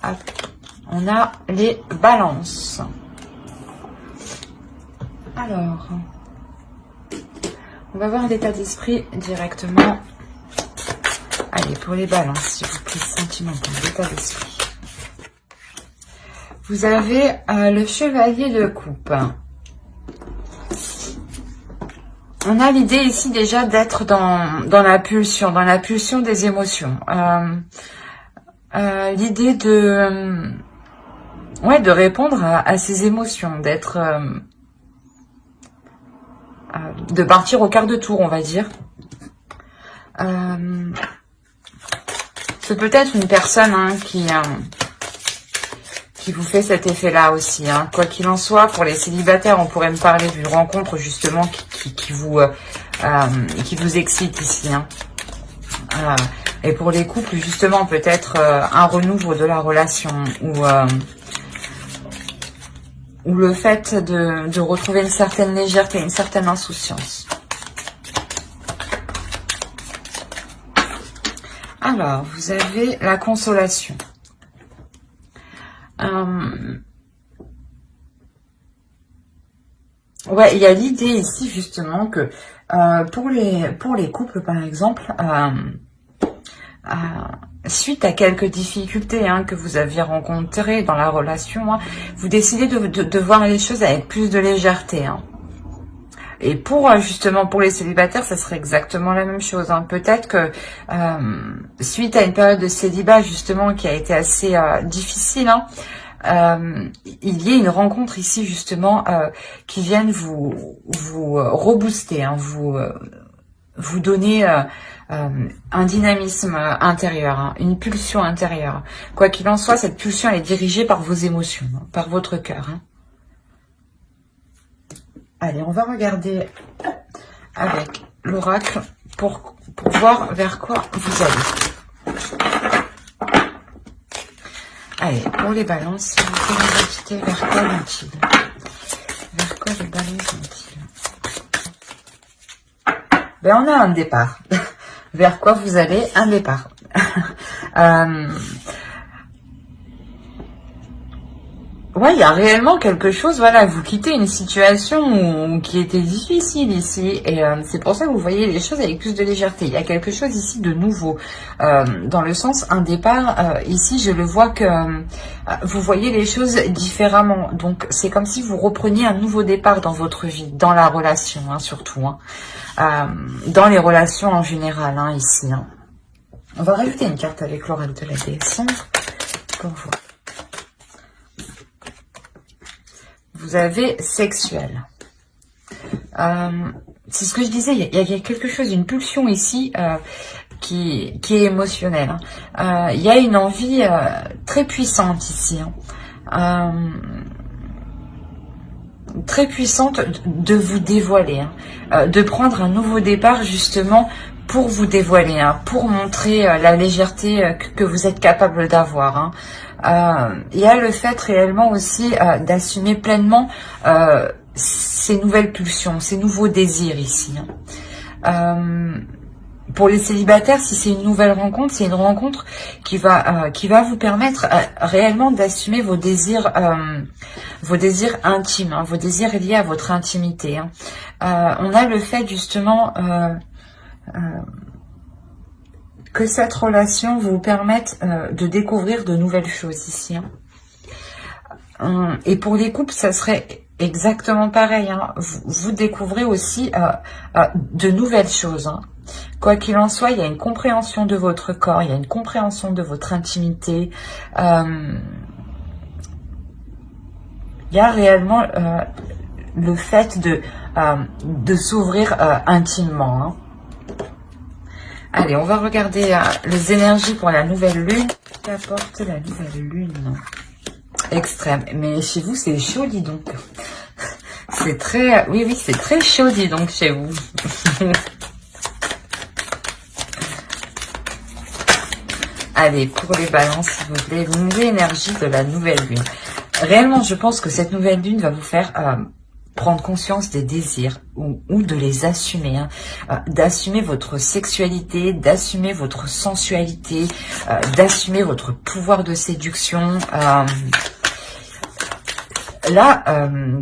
Hop. On a les balances. Alors, on va voir l'état d'esprit directement. Allez, pour les balances, s'il vous plaît, sentimental, l'état d'esprit. Vous avez le chevalier de coupe. On a l'idée ici déjà d'être dans la pulsion des émotions. L'idée de répondre à ces émotions, de partir au quart de tour, on va dire. C'est peut-être une personne qui vous fait cet effet-là aussi. Quoi qu'il en soit, pour les célibataires, on pourrait me parler d'une rencontre justement qui vous excite ici. Et pour les couples, justement, peut-être un renouveau de la relation ou le fait de retrouver une certaine légèreté, une certaine insouciance. Alors, vous avez la consolation. Ouais, il y a l'idée ici justement que pour les couples par exemple, suite à quelques difficultés que vous aviez rencontrées dans la relation, vous décidez de voir les choses avec plus de légèreté. Et justement pour les célibataires, ça serait exactement la même chose. Peut-être que suite à une période de célibat justement qui a été assez difficile, il y a une rencontre ici justement qui vienne vous rebooster, vous donner un dynamisme intérieur, une pulsion intérieure. Quoi qu'il en soit, cette pulsion elle est dirigée par vos émotions, par votre cœur. Allez, on va regarder avec l'oracle pour voir vers quoi vous allez. Allez, pour les balances, si vous pouvez nous indiquer vers quoi vont-ils? Vers quoi les balances vont-ils? Ben, on a un départ. Vers quoi vous allez? Un départ. Ouais, il y a réellement quelque chose, voilà, vous quittez une situation qui était difficile ici, et c'est pour ça que vous voyez les choses avec plus de légèreté. Il y a quelque chose ici de nouveau, dans le sens, un départ, ici je le vois que vous voyez les choses différemment, donc c'est comme si vous repreniez un nouveau départ dans votre vie, dans la relation, surtout, dans les relations en général, ici. On va rajouter une carte avec l'oracle de la déesse sombre, pour voir. Vous avez sexuel. C'est ce que je disais, il y a quelque chose, une pulsion ici qui est émotionnelle. Il y a une envie très puissante ici. Très puissante de vous dévoiler. De prendre un nouveau départ justement pour vous dévoiler, pour montrer la légèreté que vous êtes capable d'avoir. Il y a le fait réellement aussi d'assumer pleinement ces nouvelles pulsions, ces nouveaux désirs ici. Pour les célibataires, si c'est une nouvelle rencontre, c'est une rencontre qui va vous permettre réellement d'assumer vos désirs intimes, vos désirs liés à votre intimité. On a le fait justement que cette relation vous permette de découvrir de nouvelles choses ici. Et pour les couples, ça serait exactement pareil. Vous découvrez aussi de nouvelles choses. Quoi qu'il en soit, il y a une compréhension de votre corps, il y a une compréhension de votre intimité. Il y a réellement le fait de s'ouvrir intimement. Allez, on va regarder les énergies pour la nouvelle lune. Qu'apporte la nouvelle lune? Extrême. Mais chez vous, c'est chaud, dis donc. C'est très... Oui, c'est très chaud, dis donc, chez vous. Allez, pour les balances, s'il vous plaît, l'énergie de la nouvelle lune. Réellement, je pense que cette nouvelle lune va vous faire prendre conscience des désirs ou de les assumer, hein, d'assumer votre sexualité, d'assumer votre sensualité, d'assumer votre pouvoir de séduction. Là,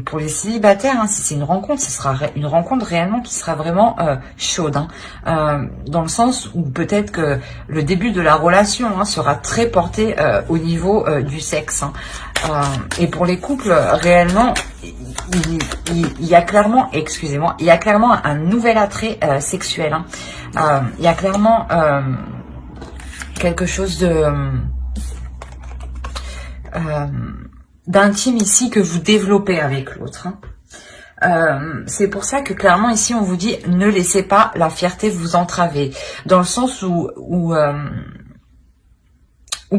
pour les célibataires, hein, si c'est une rencontre, ce sera une rencontre réellement qui sera vraiment chaude, hein, dans le sens où peut-être que le début de la relation, hein, sera très porté au niveau du sexe, hein. Et pour les couples, réellement, il y a clairement, excusez-moi, il y a clairement un nouvel attrait sexuel, hein. Il y a clairement quelque chose de d'intime ici que vous développez avec l'autre, hein. C'est pour ça que clairement ici on vous dit ne laissez pas la fierté vous entraver, dans le sens où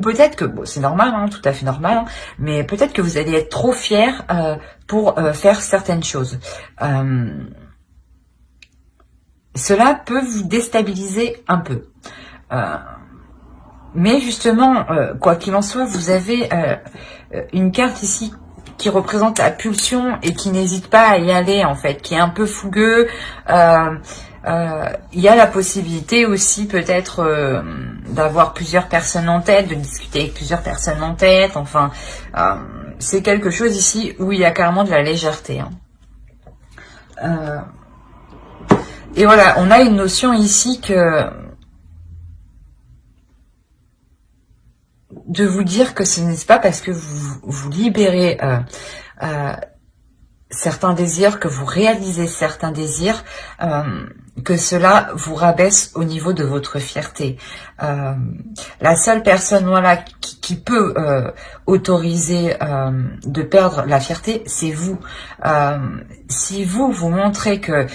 peut-être que, bon, c'est normal, hein, tout à fait normal, hein, mais peut-être que vous allez être trop fier pour faire certaines choses. Cela peut vous déstabiliser un peu. Mais justement, quoi qu'il en soit, vous avez une carte ici qui représente la pulsion et qui n'hésite pas à y aller, en fait, qui est un peu fougueux. Il y a la possibilité aussi peut-être d'avoir plusieurs personnes en tête, de discuter avec plusieurs personnes en tête. Enfin, c'est quelque chose ici où il y a carrément de la légèreté, hein. Et voilà, on a une notion ici que de vous dire que ce n'est pas parce que vous libérez certains désirs, que vous réalisez certains désirs, que cela vous rabaisse au niveau de votre fierté. La seule personne, voilà, qui peut autoriser de perdre la fierté, c'est vous. Si vous montrez que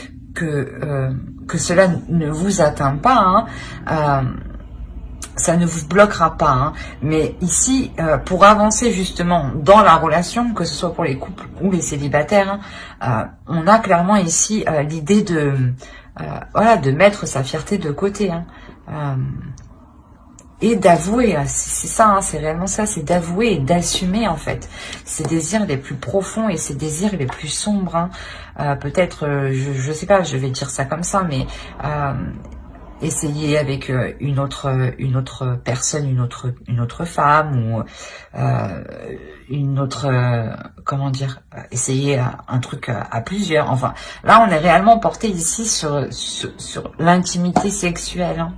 cela ne vous atteint pas, hein, ça ne vous bloquera pas, hein. Mais ici, pour avancer justement dans la relation, que ce soit pour les couples ou les célibataires, hein, on a clairement ici l'idée de voilà, de mettre sa fierté de côté, hein, et d'avouer, c'est ça, hein, c'est réellement ça, c'est d'avouer et d'assumer en fait ses désirs les plus profonds et ses désirs les plus sombres, hein. Peut-être, je sais pas, je vais dire ça comme ça, mais essayer avec une autre personne, une autre femme, ou une autre, comment dire, essayer un truc à plusieurs. Enfin, là, on est réellement porté ici sur l'intimité sexuelle, hein.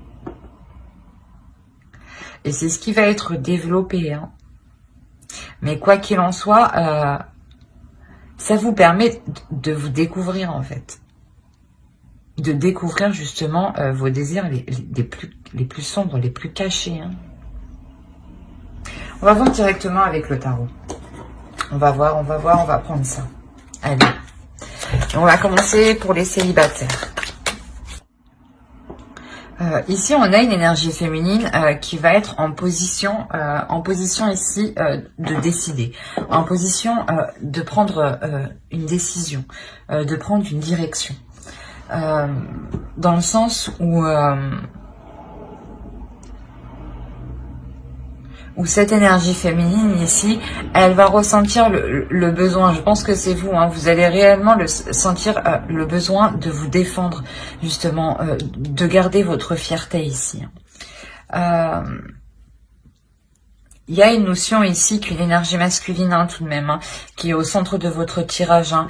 Et c'est ce qui va être développé, hein. Mais quoi qu'il en soit, ça vous permet de vous découvrir, en fait. De découvrir justement vos désirs les plus sombres, les plus cachés, hein. On va voir directement avec le tarot. On va voir, on va prendre ça. Allez. On va commencer pour les célibataires. Ici, on a une énergie féminine qui va être en position ici de décider, en position de prendre une décision, de prendre une direction. Dans le sens où cette énergie féminine ici, elle va ressentir le besoin. Je pense que c'est vous, hein, vous allez réellement sentir le besoin de vous défendre, justement, de garder votre fierté ici. Il y a une notion ici qu'une énergie masculine, hein, tout de même, hein, qui est au centre de votre tirage, hein,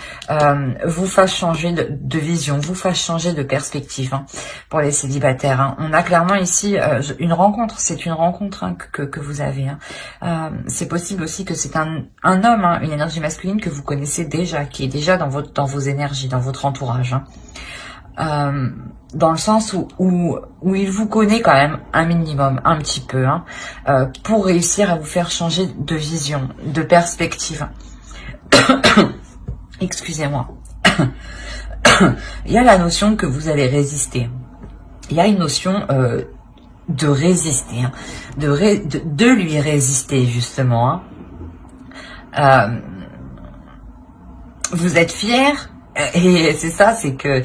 vous fasse changer de vision, vous fasse changer de perspective, hein, pour les célibataires, hein. On a clairement ici une rencontre, c'est une rencontre, hein, que vous avez, hein. C'est possible aussi que c'est un homme, hein, une énergie masculine que vous connaissez déjà, qui est déjà dans vos énergies, dans votre entourage, hein. Dans le sens où il vous connaît quand même un minimum, un petit peu, hein, pour réussir à vous faire changer de vision, de perspective. Excusez-moi. Il y a la notion que vous allez résister. Il y a une notion de résister, hein, de lui résister justement, hein. Vous êtes fier. Et c'est ça, c'est que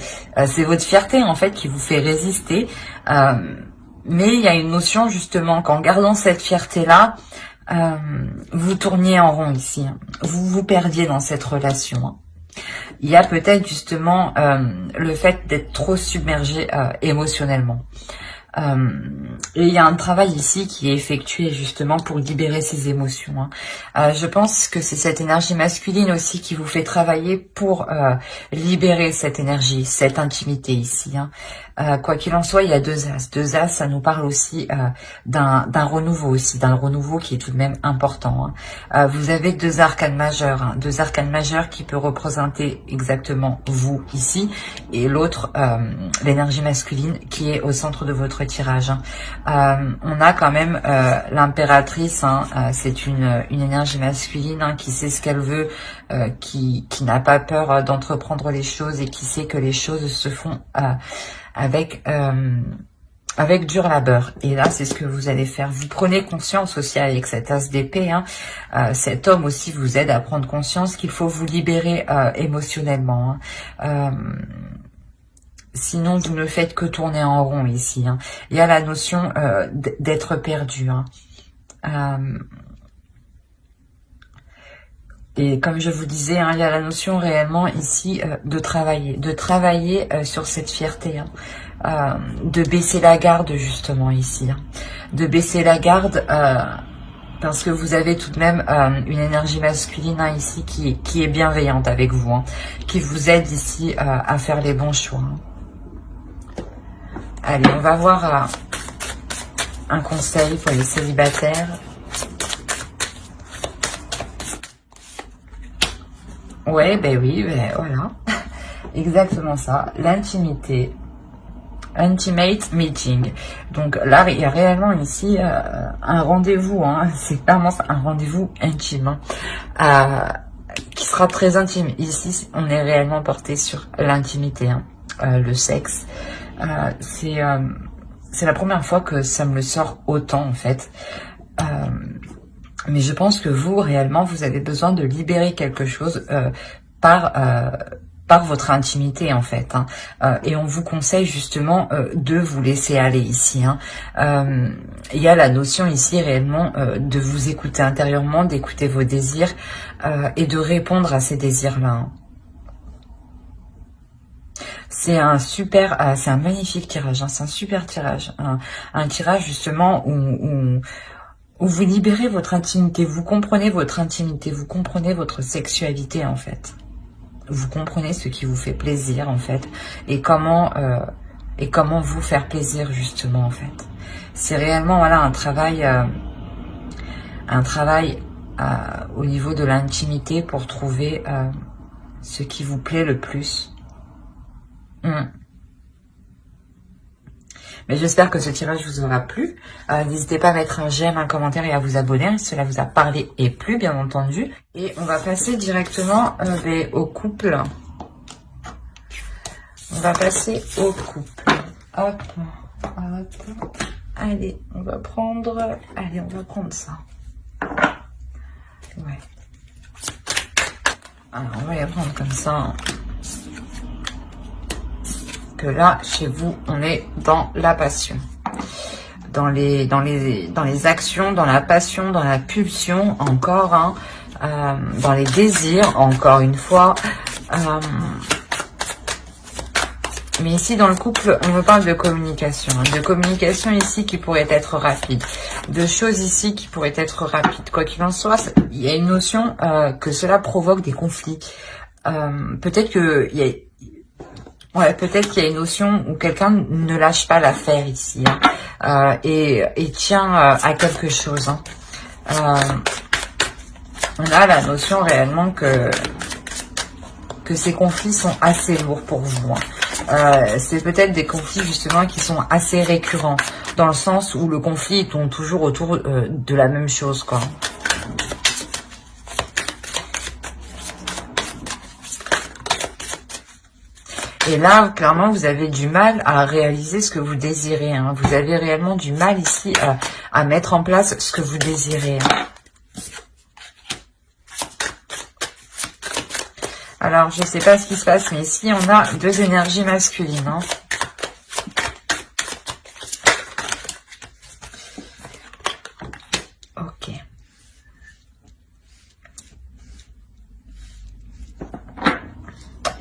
c'est votre fierté en fait qui vous fait résister. Mais il y a une notion justement qu'en gardant cette fierté-là, vous tourniez en rond ici, hein. Vous vous perdiez dans cette relation, hein. Il y a peut-être justement le fait d'être trop submergé émotionnellement. Et il y a un travail ici qui est effectué justement pour libérer ses émotions. Je pense que c'est cette énergie masculine aussi qui vous fait travailler pour libérer cette énergie, cette intimité ici. Quoi qu'il en soit, il y a deux as. Deux as, ça nous parle aussi d'un renouveau aussi, d'un renouveau qui est tout de même important. Vous avez deux arcanes majeurs, deux arcanes majeurs qui peut représenter exactement vous ici, et l'autre, l'énergie masculine qui est au centre de votre tirage. On a quand même l'impératrice, c'est une énergie masculine qui sait ce qu'elle veut, qui n'a pas peur d'entreprendre les choses et qui sait que les choses se font avec dur labeur. Et là, c'est ce que vous allez faire. Vous prenez conscience aussi avec cet as d'épée. Cet homme aussi vous aide à prendre conscience qu'il faut vous libérer émotionnellement. Sinon, vous ne faites que tourner en rond ici. Il y a la notion d'être perdu. Et comme je vous disais, il y a la notion réellement ici de travailler sur cette fierté, de baisser la garde justement ici, de baisser la garde parce que vous avez tout de même une énergie masculine ici qui est bienveillante avec vous, qui vous aide ici à faire les bons choix. Allez, on va voir un conseil pour les célibataires. Ouais, ben oui, ben voilà. Exactement ça. L'intimité. Intimate meeting. Donc là, il y a réellement ici un rendez-vous. C'est clairement un rendez-vous intime. Qui sera très intime. Ici, on est réellement porté sur l'intimité. Le sexe. C'est la première fois que ça me le sort autant, en fait. Mais je pense que vous, réellement, vous avez besoin de libérer quelque chose par votre intimité, en fait. Et on vous conseille justement de vous laisser aller ici. Il y a la notion ici, réellement, de vous écouter intérieurement, d'écouter vos désirs et de répondre à ces désirs-là. C'est c'est un magnifique tirage, c'est un super tirage. Un tirage, justement, où vous libérez votre intimité, vous comprenez votre intimité, vous comprenez votre sexualité en fait. Vous comprenez ce qui vous fait plaisir en fait et comment vous faire plaisir justement en fait. C'est réellement voilà un travail au niveau de l'intimité pour trouver ce qui vous plaît le plus. Mais j'espère que ce tirage vous aura plu. N'hésitez pas à mettre un j'aime, un commentaire et à vous abonner. Si cela vous a parlé et plu, bien entendu. Et on va passer directement au couple. On va passer au couple. Hop, hop. Allez, on va prendre... Allez, on va prendre ça. Ouais. Alors, on va les prendre comme ça. Que là, chez vous, on est dans la passion. Dans les actions, dans la passion, dans la pulsion, encore, dans les désirs, encore une fois. Mais ici, dans le couple, on me parle de communication. De communication ici qui pourrait être rapide. De choses ici qui pourraient être rapides. Quoi qu'il en soit, il y a une notion que cela provoque des conflits. Peut-être qu'il y a... Ouais, peut-être qu'il y a une notion où quelqu'un ne lâche pas l'affaire ici et tient à quelque chose. On a la notion réellement que ces conflits sont assez lourds pour vous. C'est peut-être des conflits justement qui sont assez récurrents dans le sens où le conflit tourne toujours autour de la même chose, quoi. Et là, clairement, vous avez du mal à réaliser ce que vous désirez. Vous avez réellement du mal ici à mettre en place ce que vous désirez. Alors, je ne sais pas ce qui se passe, mais ici, on a deux énergies masculines. Ok.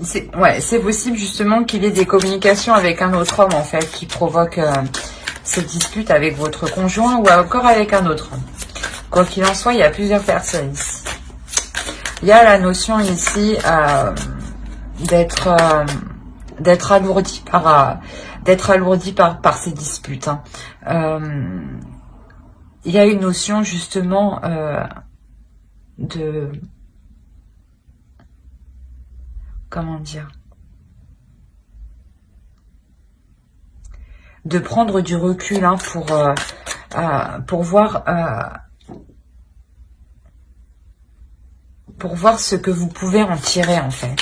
c'est possible justement qu'il y ait des communications avec un autre homme en fait qui provoque ces disputes avec votre conjoint ou encore avec un autre homme. Quoi qu'il en soit, il y a plusieurs personnes ici. Il y a la notion ici d'être alourdi par ces disputes. Hein. Il y a une notion justement de... Comment dire? De prendre du recul hein, pour voir ce que vous pouvez en tirer en fait.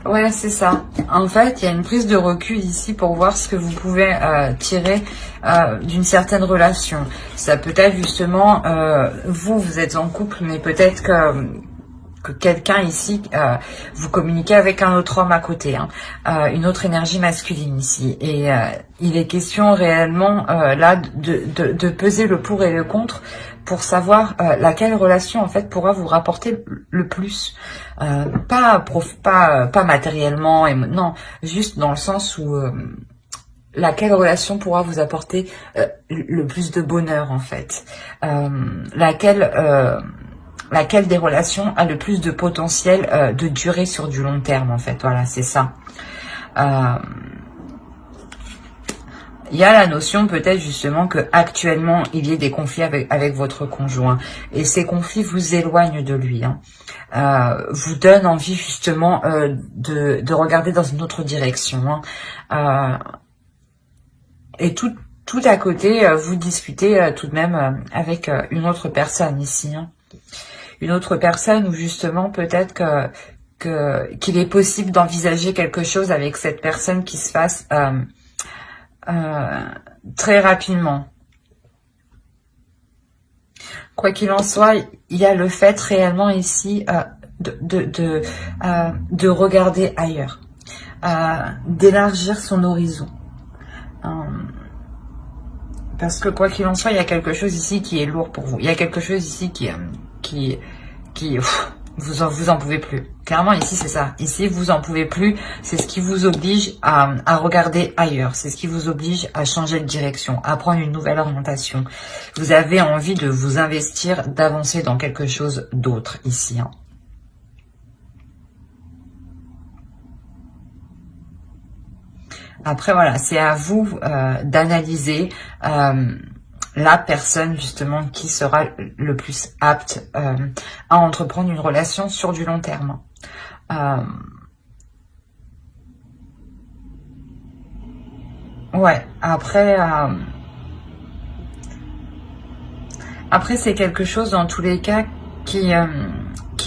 Ouais, c'est ça. En fait, il y a une prise de recul ici pour voir ce que vous pouvez tirer d'une certaine relation. Ça peut être justement, vous êtes en couple, mais peut-être que quelqu'un ici, vous communiquez avec un autre homme à côté, hein, une autre énergie masculine ici. Et il est question réellement là de peser le pour et le contre pour savoir laquelle relation en fait pourra vous rapporter le plus. Pas matériellement, non, juste dans le sens où laquelle relation pourra vous apporter le plus de bonheur en fait. Laquelle des relations a le plus de potentiel de durer sur du long terme en fait. Voilà, c'est ça. Il y a la notion peut-être justement que actuellement il y ait des conflits avec votre conjoint et ces conflits vous éloignent de lui, hein. Vous donnent envie justement de regarder dans une autre direction, hein. Et tout à côté, vous discutez tout de même avec une autre personne ici, hein. Une autre personne où justement peut-être qu'il est possible d'envisager quelque chose avec cette personne qui se fasse très rapidement. Quoi qu'il en soit, il y a le fait réellement ici de regarder ailleurs, d'élargir son horizon. Parce que quoi qu'il en soit, il y a quelque chose ici qui est lourd pour vous. Il y a quelque chose ici qui vous en pouvez plus. Clairement, ici, c'est ça. Ici, vous en pouvez plus. C'est ce qui vous oblige à regarder ailleurs. C'est ce qui vous oblige à changer de direction, à prendre une nouvelle orientation. Vous avez envie de vous investir, d'avancer dans quelque chose d'autre ici, hein. Après, voilà, c'est à vous d'analyser la personne justement qui sera le plus apte à entreprendre une relation sur du long terme. Ouais, après c'est quelque chose dans tous les cas qui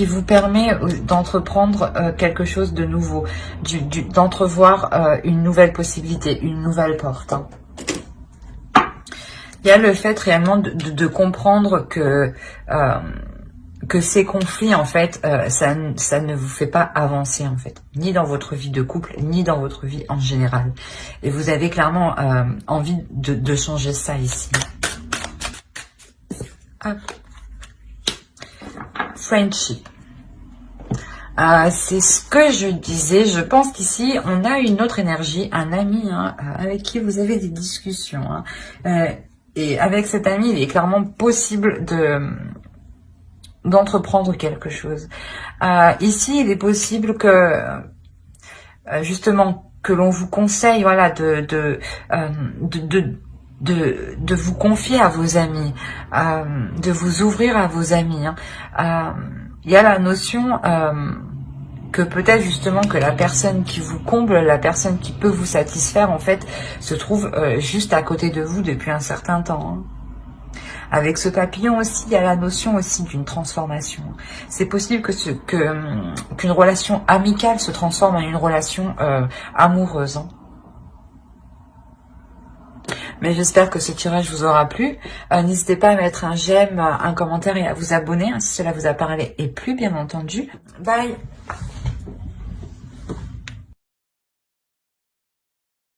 vous permet d'entreprendre quelque chose de nouveau, d'entrevoir une nouvelle possibilité, une nouvelle porte, hein. Il y a le fait réellement de comprendre que ces conflits, en fait, ça ne vous fait pas avancer, en fait, ni dans votre vie de couple, ni dans votre vie en général. Et vous avez clairement envie de changer ça ici. Hop. Friendship. C'est ce que je disais. Je pense qu'ici, on a une autre énergie, un ami, hein, avec qui vous avez des discussions, hein. Et avec cet ami, il est clairement possible d'entreprendre quelque chose. Ici, il est possible que justement que l'on vous conseille, voilà, de vous confier à vos amis, de vous ouvrir à vos amis, hein. Il y a la notion que peut-être justement que la personne qui vous comble, la personne qui peut vous satisfaire, en fait, se trouve juste à côté de vous depuis un certain temps, hein. Avec ce papillon aussi, il y a la notion aussi d'une transformation. C'est possible qu'une relation amicale se transforme en une relation amoureuse, hein. Mais j'espère que ce tirage vous aura plu. N'hésitez pas à mettre un j'aime, un commentaire et à vous abonner, hein, si cela vous a parlé et plu, bien entendu. Bye!